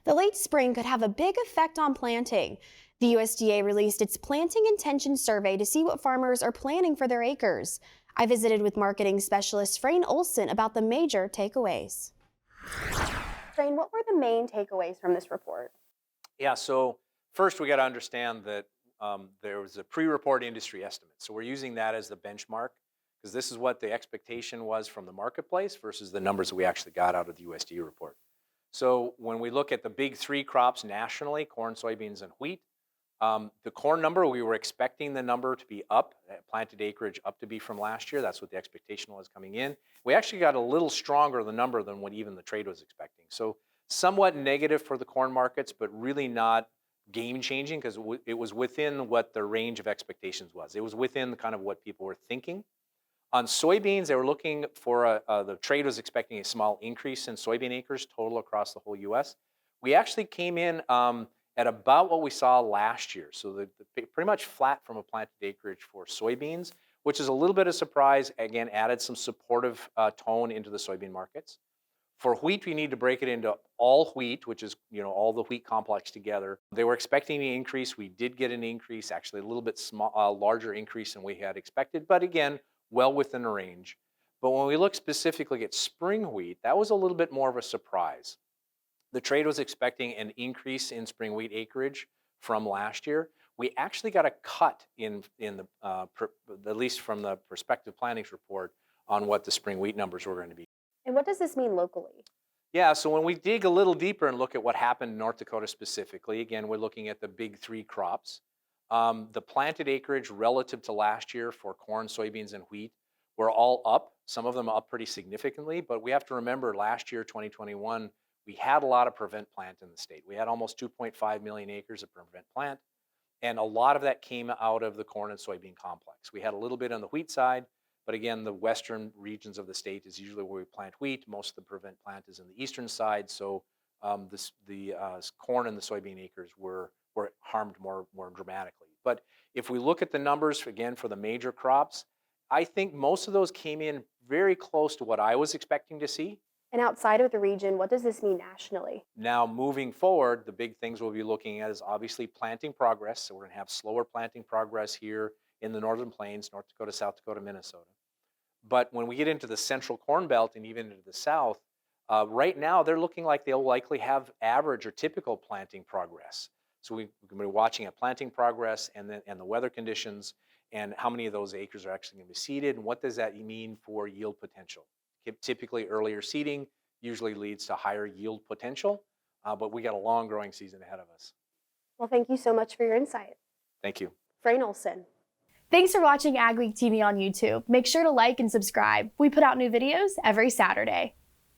The late spring could have a big effect on planting. The USDA released its planting intention survey to see what farmers are planning for their acres. I visited with marketing specialist Frayne Olson about the major takeaways. Frayne, what were the main takeaways from this report? Yeah, so first we got to understand that there was a pre-report industry estimate. So we're using that as the benchmark because this is what the expectation was from the marketplace versus the numbers that we actually got out of the USDA report. So when we look at the big three crops nationally, corn, soybeans, and wheat, the corn number, we were expecting the number to be up, planted acreage up to be from last year. That's what the expectation was coming in. We actually got a little stronger the number than what even the trade was expecting. So somewhat negative for the corn markets, but really not game changing because it was within what the range of expectations was. It was within kind of what people were thinking. On soybeans, they were looking for the trade was expecting a small increase in soybean acres total across the whole U.S. We actually came in at about what we saw last year. So pretty much flat from a planted acreage for soybeans, which is a little bit of surprise. Again, added some supportive tone into the soybean markets. For wheat, we need to break it into all wheat, which is all the wheat complex together. They were expecting an increase. We did get an increase, actually a little bit larger increase than we had expected, but again, well within the range. But when we look specifically at spring wheat, that was a little bit more of a surprise. The trade was expecting an increase in spring wheat acreage from last year. We actually got a cut in the at least from the prospective plantings report on what the spring wheat numbers were going to be. And what does this mean locally? Yeah, so when we dig a little deeper and look at what happened in North Dakota specifically, again, we're looking at the big three crops. The planted acreage relative to last year for corn, soybeans, and wheat were all up. Some of them up pretty significantly, but we have to remember last year, 2021, we had a lot of prevent plant in the state. We had almost 2.5 million acres of prevent plant, and a lot of that came out of the corn and soybean complex. We had a little bit on the wheat side, but again, the western regions of the state is usually where we plant wheat. Most of the prevent plant is in the eastern side, so the corn and the soybean acres were harmed more dramatically. But if we look at the numbers, again, for the major crops, I think most of those came in very close to what I was expecting to see. And outside of the region, what does this mean nationally? Now, moving forward, the big things we'll be looking at is obviously planting progress. So we're going to have slower planting progress here in the Northern Plains, North Dakota, South Dakota, Minnesota. But when we get into the central corn belt and even into the south, right now they're looking like they'll likely have average or typical planting progress. So we're going to be watching at planting progress and the weather conditions and how many of those acres are actually going to be seeded and what does that mean for yield potential. Typically earlier seeding usually leads to higher yield potential, but we got a long growing season ahead of us. Well, thank you so much for your insight. Thank you. Frayne Olson. Thanks for watching AgweekTV on YouTube. Make sure to like and subscribe. We put out new videos every Saturday.